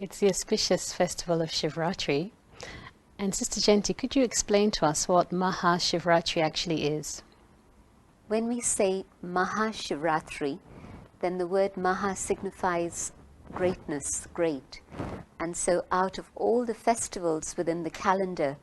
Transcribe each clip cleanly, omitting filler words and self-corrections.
It's the auspicious festival of Shivratri. And Sister Jenti, could you explain to us what Mahashivratri actually is? When we say Mahashivratri, then the word Maha signifies greatness, great. And so out of all the festivals within the calendar,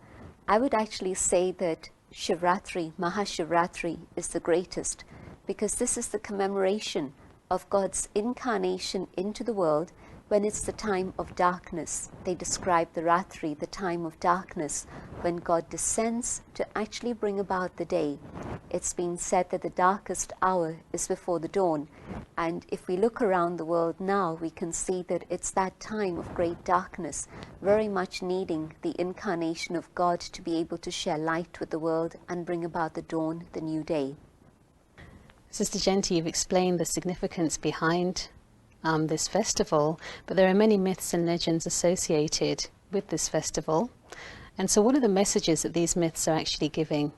I would actually say that Shivratri, Mahashivratri, is the greatest, because this is the commemoration of God's incarnation into the world when it's the time of darkness. They describe the Ratri, the time of darkness, when God descends to actually bring about the day. It's been said that the darkest hour is before the dawn. And if we look around the world now, we can see that it's that time of great darkness, very much needing the incarnation of God to be able to share light with the world and bring about the dawn, the new day. Sister Jenti, you've explained the significance behind this festival, but there are many myths and legends associated with this festival. And so what are the messages that these myths are actually giving?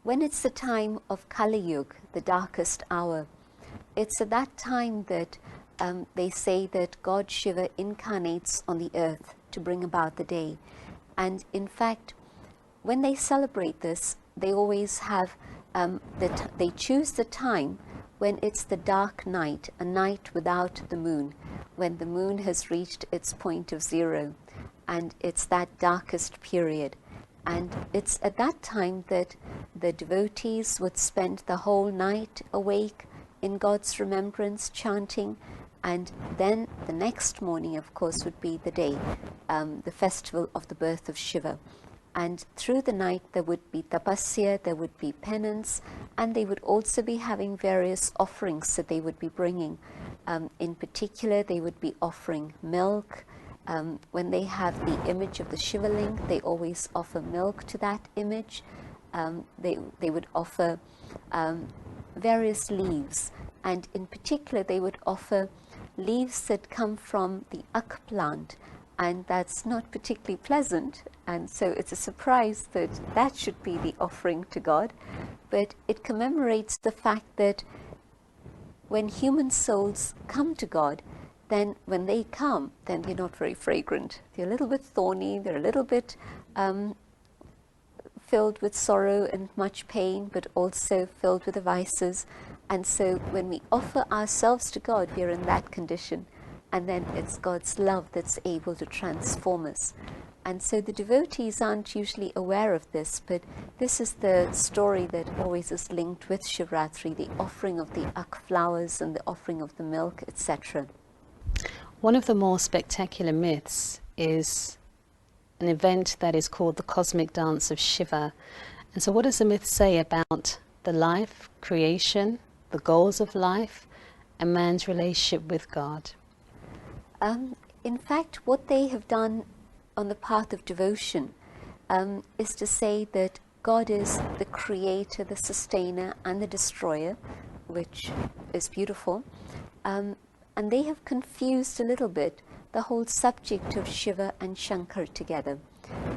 When it's the time of Kali Yuga, the darkest hour, it's at that time that they say that God Shiva incarnates on the earth to bring about the day. And in fact, when they celebrate this, they always have, they choose the time when it's the dark night, a night without the moon, when the moon has reached its point of zero, and it's that darkest period. And it's at that time that the devotees would spend the whole night awake in God's remembrance, chanting, and then the next morning, of course, would be the day, the festival of the birth of Shiva. And through the night there would be tapasya, there would be penance, and they would also be having various offerings that they would be bringing. In particular, they would be offering milk. When they have the image of the Shiva Ling, they always offer milk to that image. They would offer various leaves, and in particular they would offer leaves that come from the ak plant, and that's not particularly pleasant, and so it's a surprise that that should be the offering to God. But it commemorates the fact that when human souls come to God, then when they come, then they're not very fragrant. They're a little bit thorny, they're a little bit filled with sorrow and much pain, but also filled with the vices. And so when we offer ourselves to God, we're in that condition. And then it's God's love that's able to transform us. And so the devotees aren't usually aware of this, but this is the story that always is linked with Shivratri, the offering of the ak flowers and the offering of the milk, etc. One of the more spectacular myths is an event that is called the cosmic dance of Shiva. And so what does the myth say about the life, creation, the goals of life, and man's relationship with God? In fact, what they have done on the path of devotion is to say that God is the creator, the sustainer, and the destroyer, which is beautiful. And they have confused a little bit the whole subject of Shiva and Shankar together.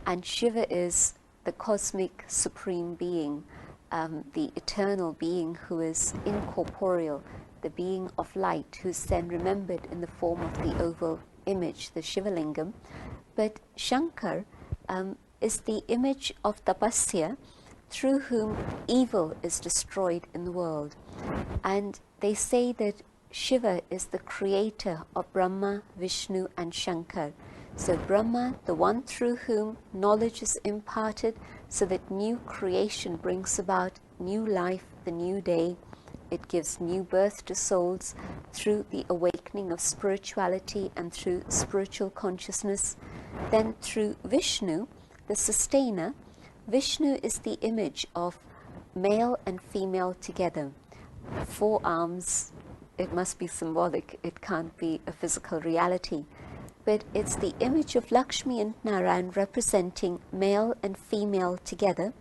And Shiva is the cosmic supreme being, the eternal being who is incorporeal, the being of light, who's then remembered in the form of the oval image, the Shiva Lingam. But Shankar is the image of tapasya, through whom evil is destroyed in the world. And they say that Shiva is the creator of Brahma, Vishnu, and Shankar. So Brahma, the one through whom knowledge is imparted, so that new creation brings about new life, the new day. It gives new birth to souls through the awakening of spirituality and through spiritual consciousness. Then through Vishnu, the sustainer, Vishnu is the image of male and female together. 4 arms, it must be symbolic, it can't be a physical reality. But it's the image of Lakshmi and Narayan representing male and female together.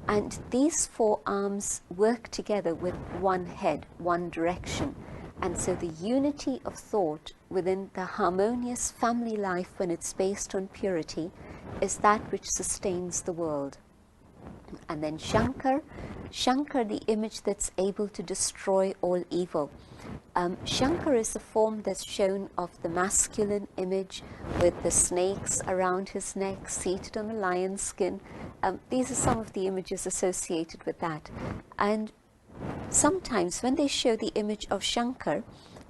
And these 4 arms work together with one head, one direction. And so the unity of thought within the harmonious family life, when it's based on purity, is that which sustains the world. And then Shankar Shankar, the image that's able to destroy all evil. Shankar is the form that's shown of the masculine image with the snakes around his neck, seated on a lion's skin. These are some of the images associated with that. And sometimes when they show the image of Shankar,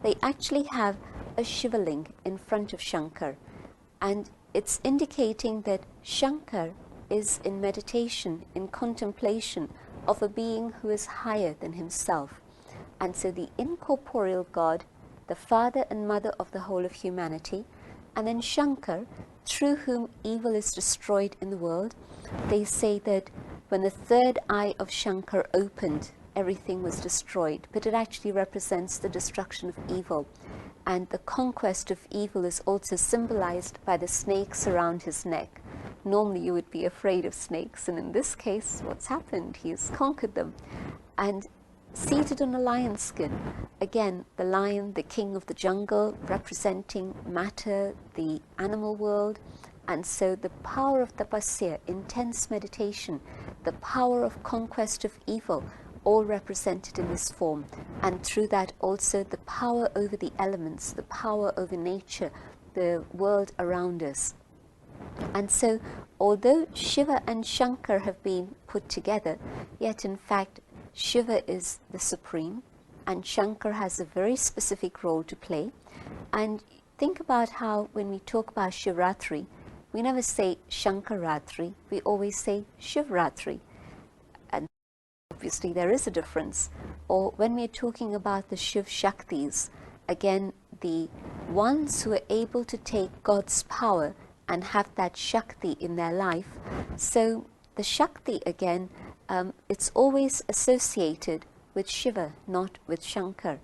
they actually have a Shivaling in front of Shankar. And it's indicating that Shankar is in meditation, in contemplation of a being who is higher than himself. And so the incorporeal God, the father and mother of the whole of humanity, and then Shankar, through whom evil is destroyed in the world. They say that when the third eye of Shankar opened, everything was destroyed, but it actually represents the destruction of evil. And the conquest of evil is also symbolized by the snakes around his neck. Normally you would be afraid of snakes, and in this case, what's happened? He has conquered them. And seated on a lion's skin, again, the lion, the king of the jungle, representing matter, the animal world. And so the power of tapasya, intense meditation, the power of conquest of evil, all represented in this form. And through that also the power over the elements, the power over nature, the world around us. And so, although Shiva and Shankar have been put together, yet in fact Shiva is the supreme and Shankar has a very specific role to play. And think about how when we talk about Shivratri, we never say Shankaratri, we always say Shivratri. And obviously there is a difference. Or when we're talking about the Shiv Shaktis, again, the ones who are able to take God's power and have that Shakti in their life. So the Shakti, again, it's always associated with Shiva, not with Shankar.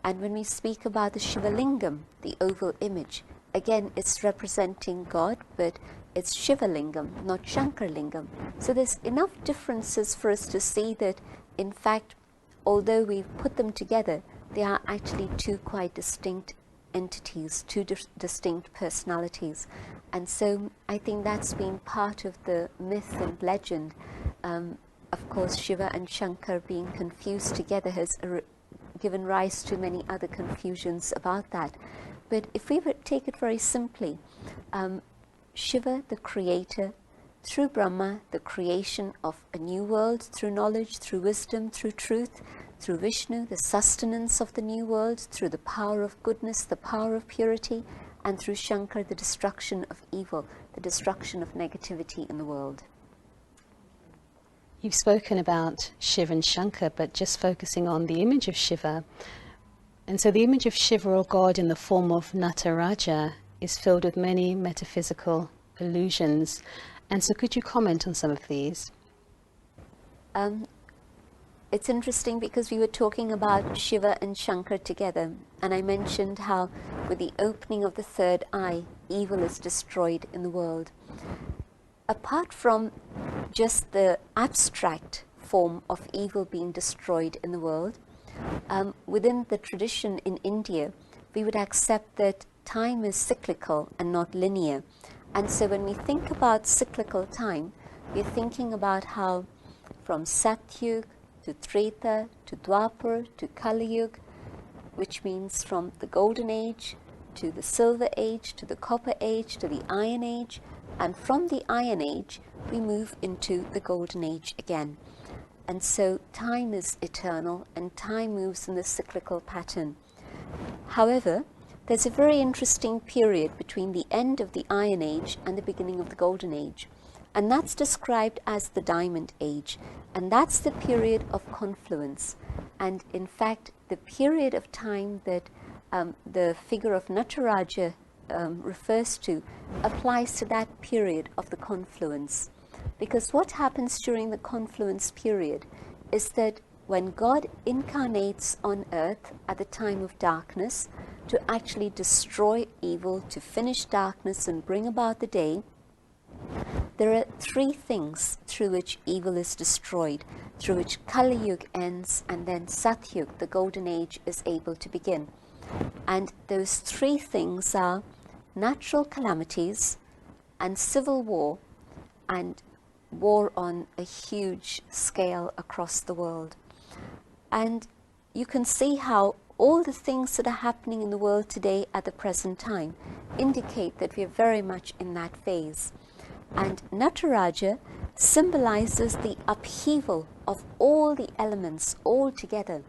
And when we speak about the Shiva Lingam, the oval image, again, it's representing God, but it's Shiva Lingam, not Shankar Lingam. So there's enough differences for us to see that, in fact, although we've put them together, they are actually two quite distinct entities, two distinct personalities. And so I think that's been part of the myth and legend. Of course, Shiva and Shankar being confused together has given rise to many other confusions about that. But if we would take it very simply, Shiva, the creator, through Brahma, the creation of a new world, through knowledge, through wisdom, through truth, through Vishnu, the sustenance of the new world, through the power of goodness, the power of purity, and through Shankar, the destruction of evil, the destruction of negativity in the world. You've spoken about Shiva and Shankar, but just focusing on the image of Shiva. And so the image of Shiva, or God, in the form of Nataraja is filled with many metaphysical illusions. And so could you comment on some of these? It's interesting because we were talking about Shiva and Shankar together, and I mentioned how with the opening of the third eye, evil is destroyed in the world. Apart from just the abstract form of evil being destroyed in the world, within the tradition in India, we would accept that time is cyclical and not linear. And so when we think about cyclical time, we're thinking about how from Satyug to Treta, to Dwapar, to Kali Yuga, which means from the Golden Age, to the Silver Age, to the Copper Age, to the Iron Age, and from the Iron Age, we move into the Golden Age again. And so time is eternal, and time moves in this cyclical pattern. However, there's a very interesting period between the end of the Iron Age and the beginning of the Golden Age. And that's described as the Diamond Age. And that's the period of confluence. And in fact, the period of time that the figure of Nataraja refers to applies to that period of the confluence. Because what happens during the confluence period is that when God incarnates on earth at the time of darkness to actually destroy evil, to finish darkness and bring about the day, there are three things through which evil is destroyed, through which Kali Yuga ends, and then Satyug, the Golden Age, is able to begin. And those three things are natural calamities and civil war and war on a huge scale across the world. And you can see how all the things that are happening in the world today at the present time indicate that we are very much in that phase. And Nataraja symbolizes the upheaval of all the elements all together.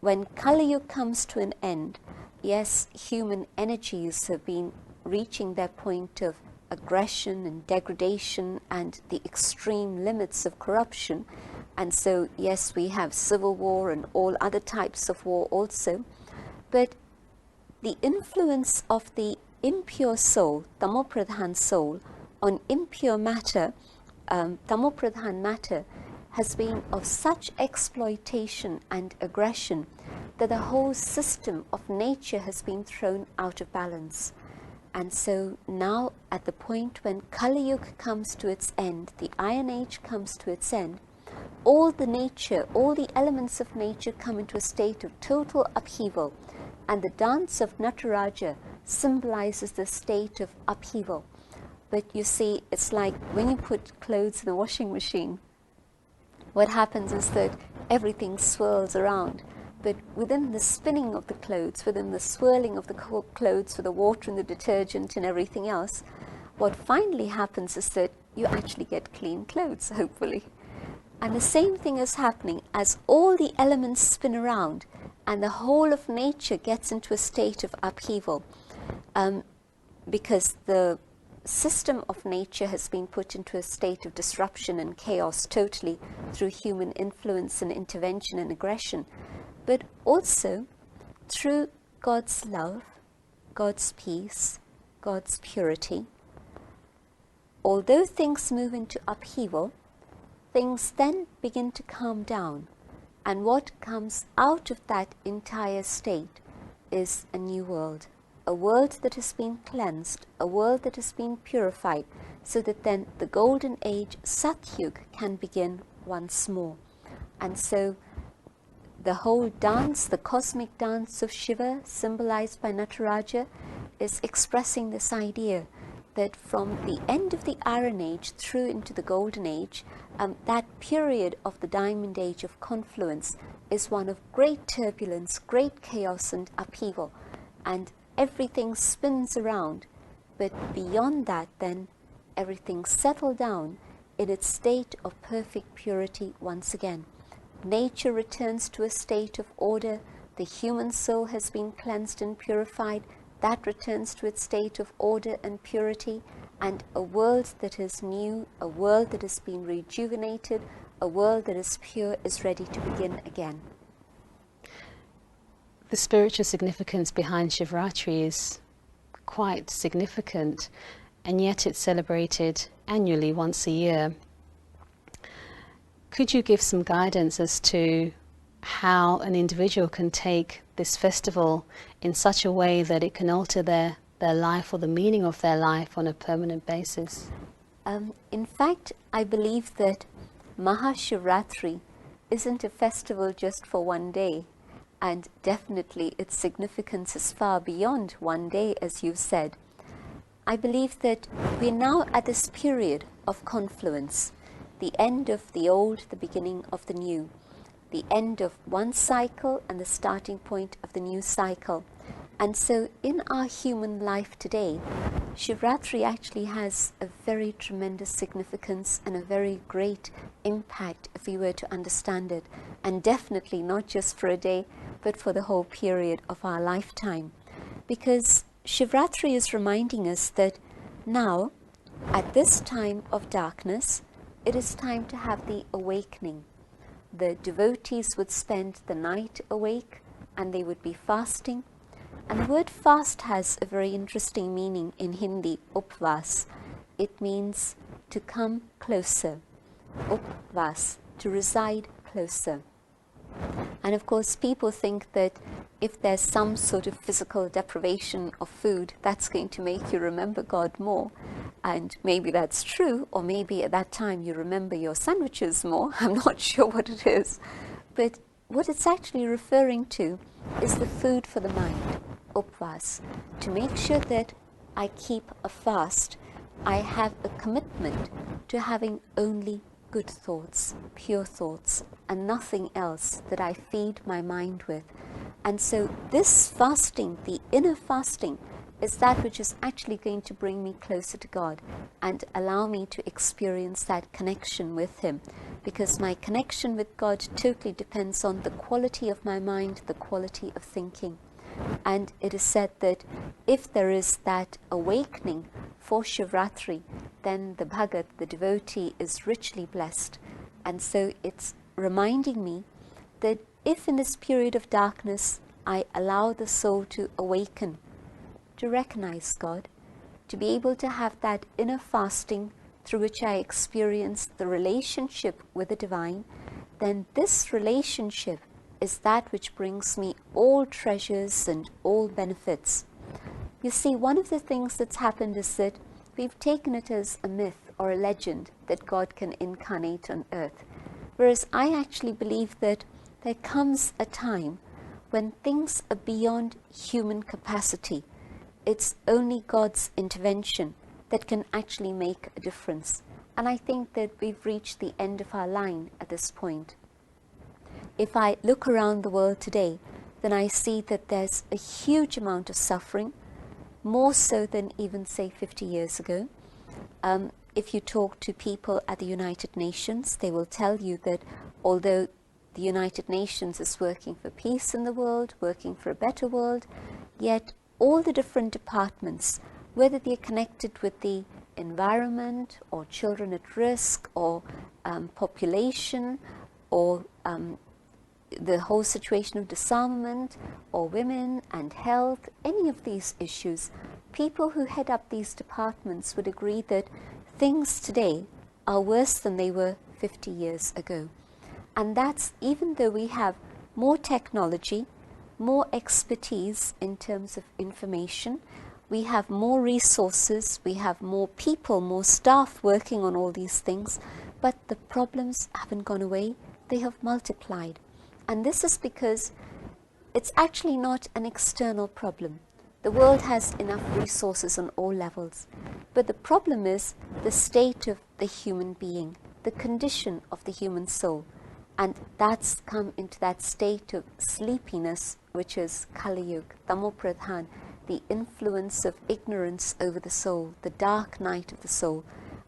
When Kali Yuga comes to an end, yes, human energies have been reaching their point of aggression and degradation and the extreme limits of corruption. And so, yes, we have civil war and all other types of war also. But the influence of the impure soul, Tamopradhan soul, on impure matter, Tamopradhan matter, has been of such exploitation and aggression that the whole system of nature has been thrown out of balance. And so now, at the point when Kali Yuga comes to its end, the Iron Age comes to its end, all the nature, all the elements of nature come into a state of total upheaval. And the dance of Nataraja symbolizes the state of upheaval. But you see, it's like when you put clothes in a washing machine, what happens is that everything swirls around. But within the spinning of the clothes, within the swirling of the clothes with the water and the detergent and everything else, what finally happens is that you actually get clean clothes, hopefully. And the same thing is happening as all the elements spin around and the whole of nature gets into a state of upheaval, because the system of nature has been put into a state of disruption and chaos totally through human influence and intervention and aggression, but also through God's love, God's peace, God's purity. Although things move into upheaval, things then begin to calm down, and what comes out of that entire state is a new world. A world that has been cleansed, a world that has been purified, so that then the golden age, Satyug, can begin once more. And so the whole dance, the cosmic dance of Shiva, symbolized by Nataraja, is expressing this idea that from the end of the Iron Age through into the Golden Age, that period of the Diamond Age of confluence is one of great turbulence, great chaos and upheaval. And everything spins around, but beyond that then everything settled down in its state of perfect purity once again. Nature returns to a state of order, the human soul has been cleansed and purified, that returns to its state of order and purity, and a world that is new, a world that has been rejuvenated, a world that is pure is ready to begin again. The spiritual significance behind Shivratri is quite significant, and yet it's celebrated annually once a year. Could you give some guidance as to how an individual can take this festival in such a way that it can alter their life or the meaning of their life on a permanent basis? In fact, I believe that Mahashivratri isn't a festival just for one day. And definitely its significance is far beyond one day, as you've said. I believe that we're now at this period of confluence, the end of the old, the beginning of the new, the end of one cycle and the starting point of the new cycle. And so in our human life today, Shivratri actually has a very tremendous significance and a very great impact if we were to understand it, and definitely not just for a day, but for the whole period of our lifetime. Because Shivratri is reminding us that now, at this time of darkness, it is time to have the awakening. The devotees would spend the night awake and they would be fasting. And the word fast has a very interesting meaning in Hindi, upvas. It means to come closer. Upvas, to reside closer. And of course, people think that if there's some sort of physical deprivation of food, that's going to make you remember God more. And maybe that's true, or maybe at that time you remember your sandwiches more. I'm not sure what it is. But what it's actually referring to is the food for the mind, upvas, to make sure that I keep a fast I have a commitment to having only good thoughts, pure thoughts, and nothing else that I feed my mind with. And so this fasting, the inner fasting, is that which is actually going to bring me closer to God and allow me to experience that connection with Him. Because my connection with God totally depends on the quality of my mind, the quality of thinking. And it is said that if there is that awakening for Shivratri, then the Bhagat, the devotee, is richly blessed. And so it's reminding me that if in this period of darkness I allow the soul to awaken, to recognize God, to be able to have that inner fasting through which I experience the relationship with the divine, then this relationship is that which brings me all treasures and all benefits. You see, one of the things that's happened is that we've taken it as a myth or a legend that God can incarnate on earth, whereas I actually believe that there comes a time when things are beyond human capacity. It's only God's intervention that can actually make a difference. And I think that we've reached the end of our line at this point. If I look around the world today, then I see that there's a huge amount of suffering, more so than even, say, 50 years ago. If you talk to people at the United Nations, they will tell you that although the United Nations is working for peace in the world, working for a better world, yet all the different departments, whether they're connected with the environment or children at risk or population or the whole situation of disarmament or women and health, any of these issues, people who head up these departments would agree that things today are worse than they were 50 years ago. And that's even though we have more technology, more expertise in terms of information, we have more resources, we have more people, more staff working on all these things, but the problems haven't gone away, they have multiplied. And this is because it's actually not an external problem. The world has enough resources on all levels, but the problem is the state of the human being, the condition of the human soul. And that's come into that state of sleepiness, which is Kali Yuga, Tamopradhan, the influence of ignorance over the soul, the dark night of the soul.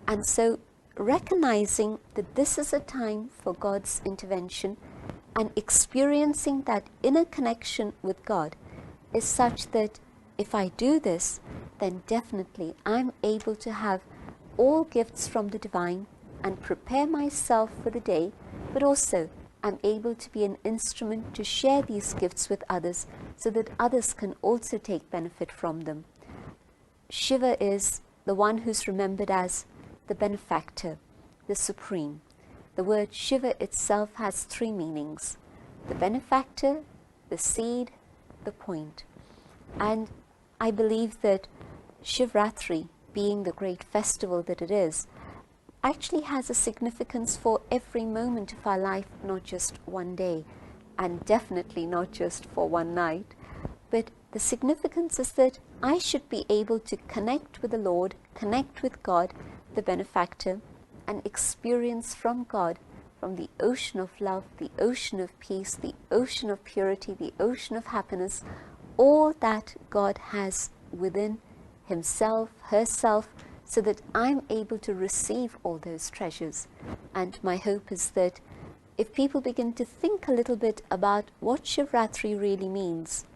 And so recognizing that this is a time for God's intervention and experiencing that inner connection with God is such that if I do this, then definitely I'm able to have all gifts from the divine and prepare myself for the day, but also I'm able to be an instrument to share these gifts with others so that others can also take benefit from them. Shiva is the one who's remembered as the benefactor, the supreme. The word Shiva itself has three meanings: the benefactor, the seed, the point. And I believe that Shivratri, being the great festival that it is, actually has a significance for every moment of our life, not just one day, and definitely not just for one night. But the significance is that I should be able to connect with the Lord, connect with God, the benefactor, and experience from God, from the ocean of love, the ocean of peace, the ocean of purity, the ocean of happiness, all that God has within Himself, herself, so that I'm able to receive all those treasures. And my hope is that if people begin to think a little bit about what Shivratri really means,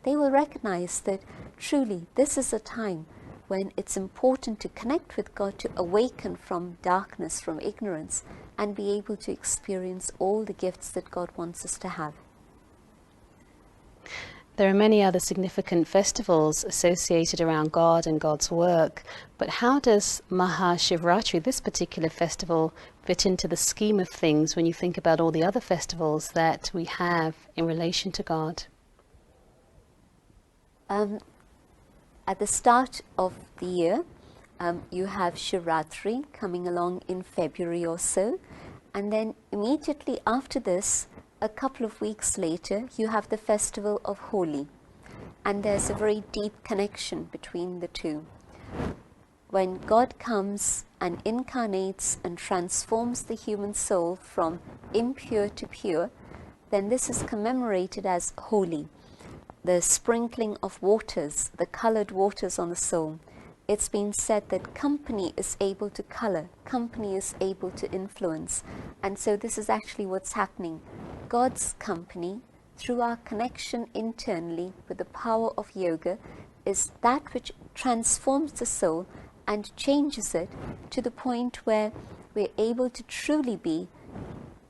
they will recognize that truly this is a time when it's important to connect with God, to awaken from darkness, from ignorance, and be able to experience all the gifts that God wants us to have. There are many other significant festivals associated around God and God's work, but how does Mahashivratri, this particular festival, fit into the scheme of things when you think about all the other festivals that we have in relation to God? At the start of the year, you have Shivratri coming along in February or so, and then immediately after this, a couple of weeks later, you have the festival of Holi, and there's a very deep connection between the two. when God comes and incarnates and transforms the human soul from impure to pure, then this is commemorated as Holi, the sprinkling of waters, the colored waters on the soul. It's been said that company is able to color, company is able to influence. And so this is actually what's happening. God's company, through our connection internally with the power of yoga, is that which transforms the soul and changes it to the point where we're able to truly be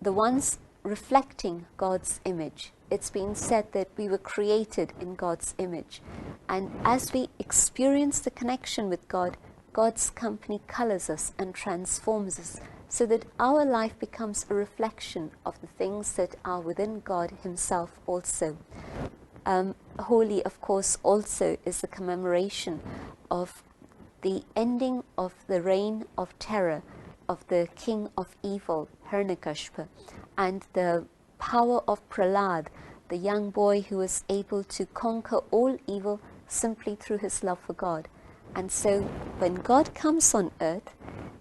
the ones reflecting God's image. It's been said that we were created in God's image. And as we experience the connection with God, God's company colors us and transforms us so that our life becomes a reflection of the things that are within God Himself also. Holi, of course, also is the commemoration of the ending of the reign of terror of the king of evil, Hiranyakashipu, and the power of Prahlad, the young boy who was able to conquer all evil simply through his love for God. And so when God comes on earth,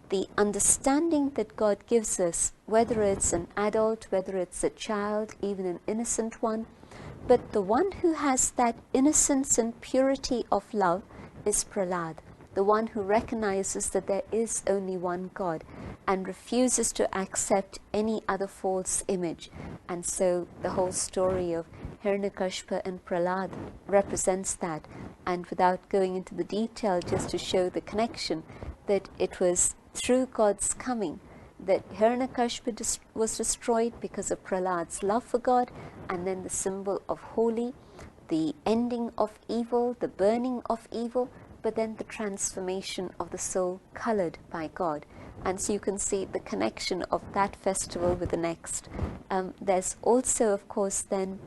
the understanding that God gives us, whether it's an adult, whether it's a child, even an innocent one, but the one who has that innocence and purity of love is Prahlad, the one who recognizes that there is only one God and refuses to accept any other false image. And so the whole story of Hiranyakashipu and Prahlad represents that. And without going into the detail, just to show the connection, that it was through God's coming that Hiranyakashipu was destroyed because of Prahlad's love for God, and then the symbol of Holi, the ending of evil, the burning of evil, but then the transformation of the soul colored by God. And so you can see the connection of that festival with the next. There's also, of course, then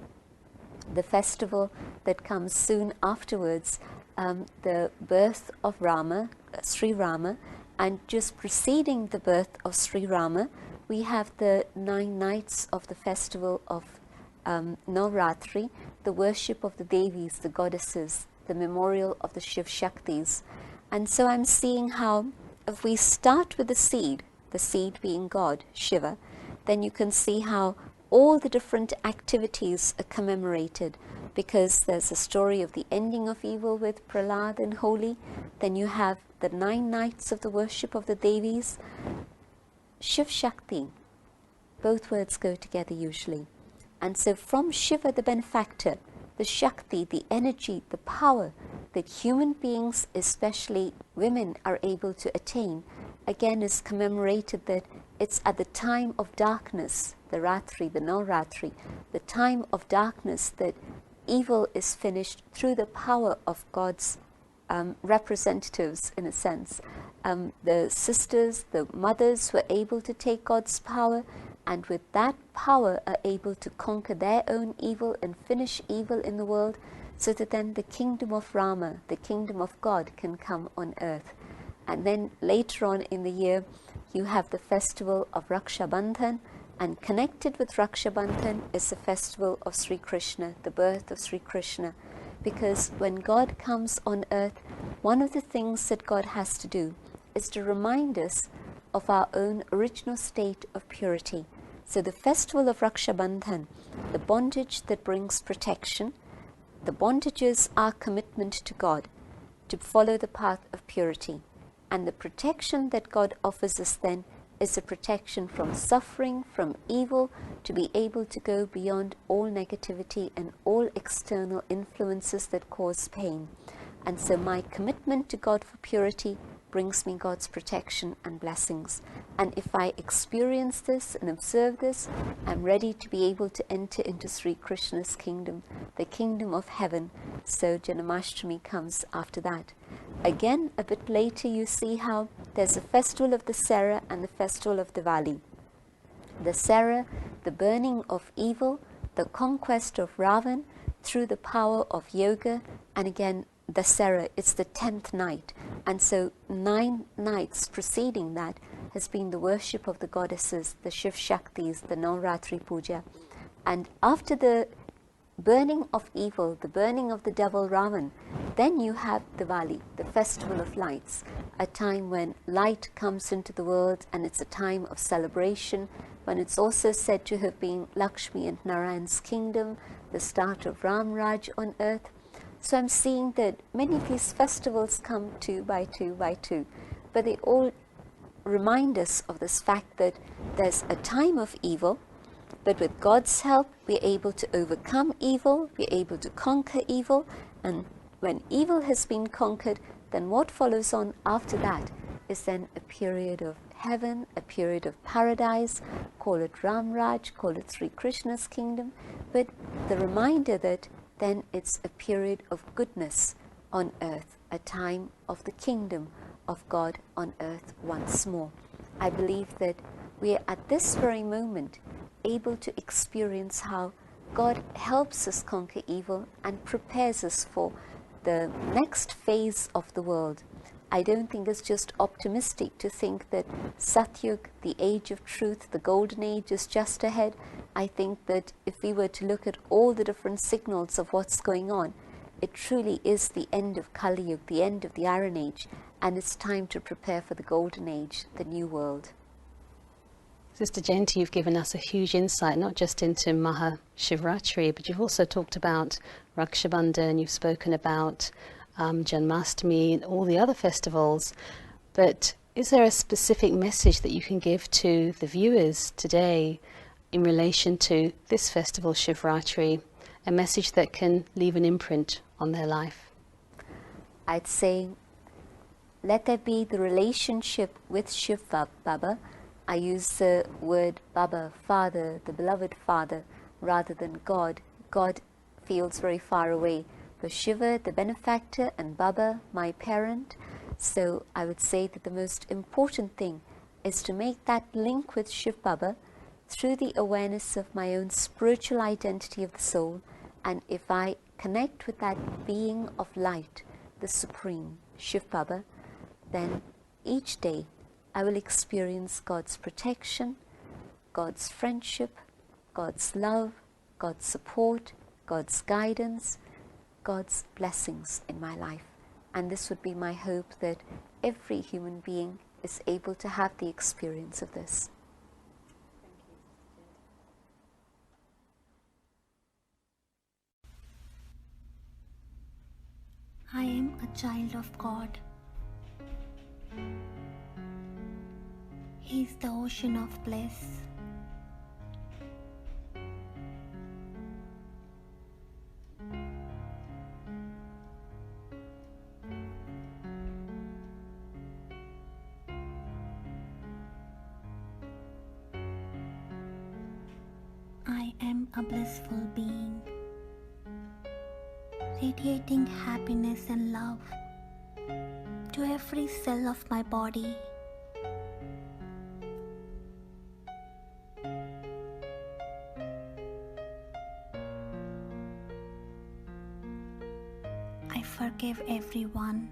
the festival that comes soon afterwards, the birth of Rama, Sri Rama, and just preceding the birth of Sri Rama, we have the 9 nights of the festival of Navratri, the worship of the Devis, the goddesses, the memorial of the Shiv Shaktis. And so I'm seeing how if we start with the seed being God, Shiva, then you can see how all the different activities are commemorated, because there's a story of the ending of evil with Prahlad and Holi. Then you have the 9 nights of the worship of the Devis. Shiv Shakti, both words go together usually. And so from Shiva, the benefactor, the Shakti, the energy, the power that human beings, especially women, are able to attain, again is commemorated that it's at the time of darkness, the Ratri, the Navratri, the time of darkness, that evil is finished through the power of God's representatives, in a sense. The sisters, the mothers were able to take God's power, and with that power are able to conquer their own evil and finish evil in the world, so that then the kingdom of Rama, the kingdom of God, can come on earth. And then later on in the year, you have the festival of Raksha Bandhan, and connected with Raksha Bandhan is the festival of Sri Krishna, the birth of Sri Krishna. Because when God comes on earth, one of the things that God has to do is to remind us of our own original state of purity. So the festival of Raksha Bandhan, the bondage that brings protection, the bondages are commitment to God, to follow the path of purity. And the protection that God offers us then is a protection from suffering, from evil, to be able to go beyond all negativity and all external influences that cause pain. And so my commitment to God for purity brings me God's protection and blessings. And if I experience this and observe this, I'm ready to be able to enter into Sri Krishna's kingdom, the kingdom of heaven. So Janmashtami comes after that. Again, a bit later, you see how there's a festival of the Sera and the festival of Diwali. The Sera, the burning of evil, the conquest of Ravan through the power of yoga, and again, the Sera, it's the 10th night. And so 9 nights preceding that has been the worship of the goddesses, the Shiv Shaktis, the Navratri Puja. And after the burning of evil, the burning of the devil Ravan, then you have Diwali, the festival of lights. a time when light comes into the world, and it's a time of celebration, when it's also said to have been Lakshmi and Narayan's kingdom, the start of Ram Raj on earth. So I'm seeing that many of these festivals come two by two by two, but they all remind us of this fact that there's a time of evil, but with God's help we're able to overcome evil, we're able to conquer evil, and when evil has been conquered, then what follows on after that is then a period of heaven, a period of paradise, call it Ram Raj, call it Sri Krishna's kingdom, but the reminder that then it's a period of goodness on earth, a time of the kingdom of God on earth once more. I believe that we are at this very moment able to experience how God helps us conquer evil and prepares us for the next phase of the world. I don't think it's just optimistic to think that Satyug, the age of truth, the golden age, is just ahead. I think that if we were to look at all the different signals of what's going on, it truly is the end of Kali Yuga, the end of the Iron Age, and it's time to prepare for the golden age, the new world. Sister Jayanti, you've given us a huge insight, not just into Mahashivratri, but you've also talked about Raksha Bandhan, you've spoken about Janmashtami and all the other festivals. But is there a specific message that you can give to the viewers today in relation to this festival, Shivratri, a message that can leave an imprint on their life? I'd say, let there be the relationship with Shiv Baba. I use the word Baba, Father, the beloved Father, rather than God. God feels very far away. But Shiva, the benefactor, and Baba, my parent. So I would say that the most important thing is to make that link with Shiv Baba through the awareness of my own spiritual identity of the soul. And if I connect with that being of light, the Supreme, Shiv Baba, then each day I will experience God's protection, God's friendship, God's love, God's support, God's guidance, God's blessings in my life. And this would be my hope, that every human being is able to have the experience of this. I am a child of God. He is the ocean of bliss. I am a blissful being, radiating happiness and love to every cell of my body. I forgive everyone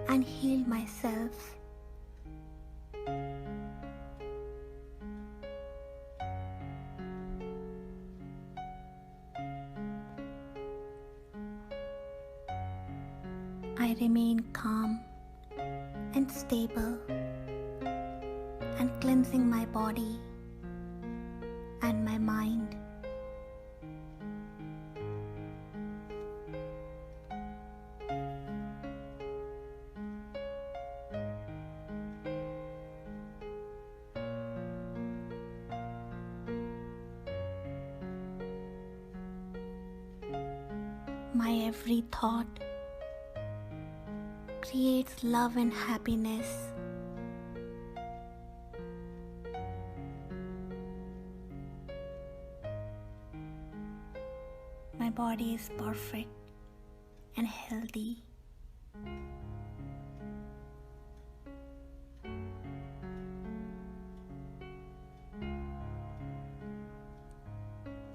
and heal myself. I remain calm and stable and cleansing my body and my mind. My every thought creates love and happiness. My body is perfect and healthy.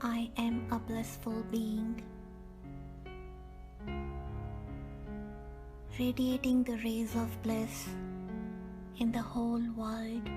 I am a blissful being, radiating the rays of bliss in the whole world.